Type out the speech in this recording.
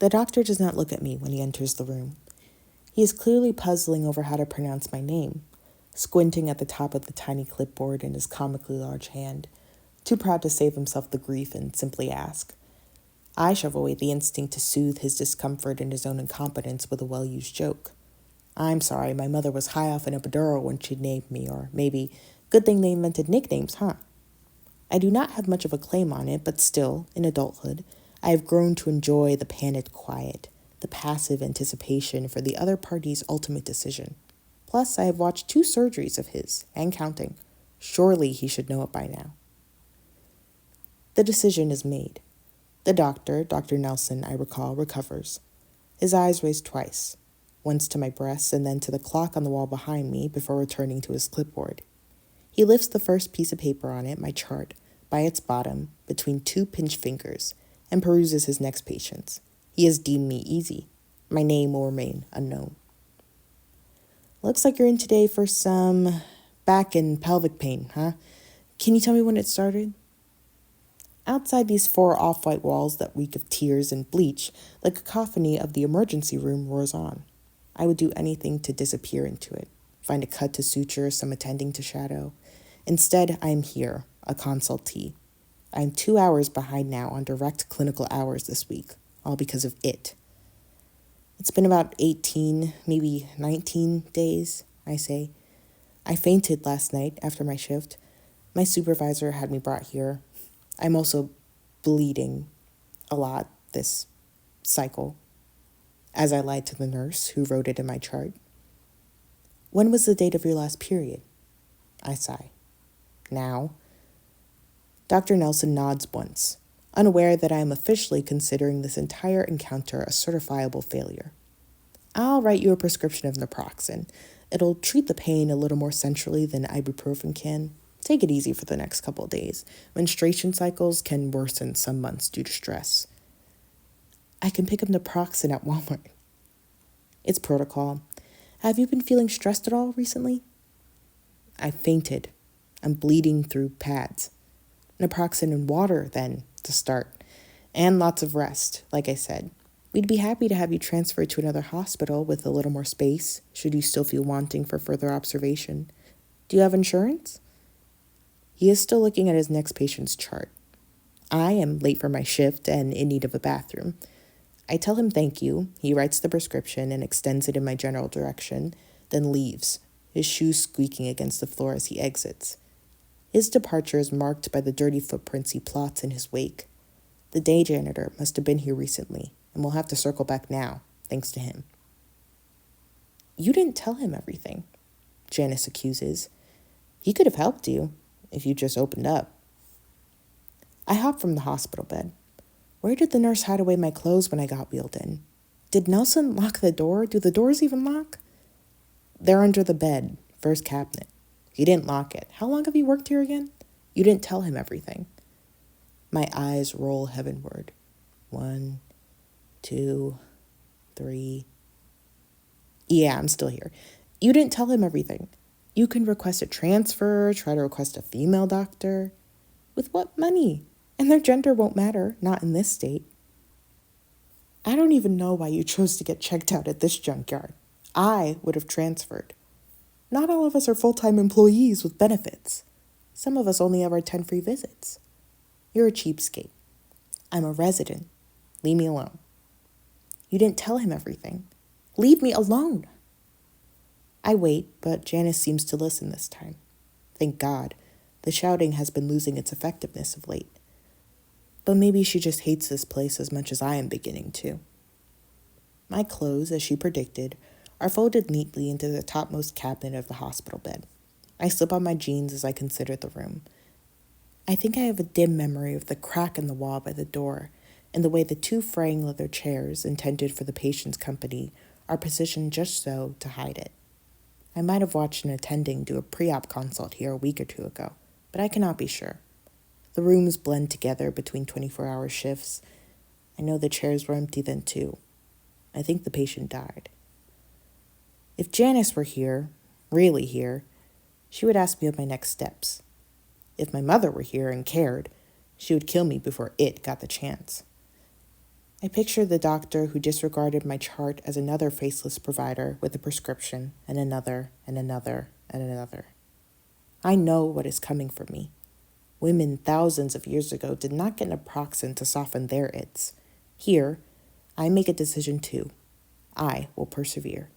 The doctor does not look at me when he enters the room. He is clearly puzzling over how to pronounce my name, squinting at the top of the tiny clipboard in his comically large hand, too proud to save himself the grief and simply ask. I shove away the instinct to soothe his discomfort and his own incompetence with a well-used joke. I'm sorry, my mother was high off an epidural when she named me, or maybe, good thing they invented nicknames, huh? I do not have much of a claim on it, but still, in adulthood, I have grown to enjoy the panicked quiet, the passive anticipation for the other party's ultimate decision. Plus, I have watched 2 surgeries of his, and counting. Surely he should know it by now. The decision is made. The doctor, Dr. Nelson, I recall, recovers. His eyes raise twice, once to my breast and then to the clock on the wall behind me before returning to his clipboard. He lifts the first piece of paper on it, my chart, by its bottom, between 2 pinch fingers, and peruses his next patient's. He has deemed me easy. My name will remain unknown. Looks like you're in today for some back and pelvic pain, huh? Can you tell me when it started? Outside these 4 off-white walls that reek of tears and bleach, the cacophony of the emergency room roars on. I would do anything to disappear into it, find a cut to suture, some attending to shadow. Instead, I am here, a consultee. I am 2 hours behind now on direct clinical hours this week, all because of it. It's been about 18, maybe 19 days, I say. I fainted last night after my shift. My supervisor had me brought here. I'm also bleeding a lot this cycle, as I lied to the nurse who wrote it in my chart. When was the date of your last period? I sigh. Now. Dr. Nelson nods once, unaware that I am officially considering this entire encounter a certifiable failure. I'll write you a prescription of naproxen. It'll treat the pain a little more centrally than ibuprofen can. Take it easy for the next couple of days. Menstruation cycles can worsen some months due to stress. I can pick up naproxen at Walmart. It's protocol. Have you been feeling stressed at all recently? I fainted. I'm bleeding through pads. Naproxen and water, then, to start. And lots of rest, like I said. We'd be happy to have you transferred to another hospital with a little more space, should you still feel wanting for further observation. Do you have insurance? He is still looking at his next patient's chart. I am late for my shift and in need of a bathroom. I tell him thank you. He writes the prescription and extends it in my general direction, then leaves, his shoes squeaking against the floor as he exits. His departure is marked by the dirty footprints he plots in his wake. The day janitor must have been here recently, and we'll have to circle back now, thanks to him. You didn't tell him everything, Janice accuses. He could have helped you, if you just opened up. I hop from the hospital bed. Where did the nurse hide away my clothes when I got wheeled in? Did Nelson lock the door? Do the doors even lock? They're under the bed, first cabinet. He didn't lock it. How long have you worked here again? You didn't tell him everything. My eyes roll heavenward. 1, 2, 3. Yeah, I'm still here. You didn't tell him everything. You can request a transfer, try to request a female doctor. With what money? And their gender won't matter, not in this state. I don't even know why you chose to get checked out at this junkyard. I would have transferred. Not all of us are full-time employees with benefits. Some of us only have our 10 free visits. You're a cheapskate. I'm a resident. Leave me alone. You didn't tell him everything. Leave me alone. I wait, but Janice seems to listen this time. Thank God. The shouting has been losing its effectiveness of late. But maybe she just hates this place as much as I am beginning to. My clothes, as she predicted, are folded neatly into the topmost cabinet of the hospital bed. I slip on my jeans as I consider the room. I think I have a dim memory of the crack in the wall by the door and the way the 2 fraying leather chairs intended for the patient's company are positioned just so to hide it. I might have watched an attending do a pre-op consult here a week or 2 ago, but I cannot be sure. The rooms blend together between 24-hour shifts. I know the chairs were empty then too. I think the patient died. If Janice were here, really here, she would ask me of my next steps. If my mother were here and cared, she would kill me before it got the chance. I picture the doctor who disregarded my chart as another faceless provider with a prescription, and another, and another, and another. I know what is coming for me. Women thousands of years ago did not get naproxen to soften their its. Here, I make a decision too. I will persevere.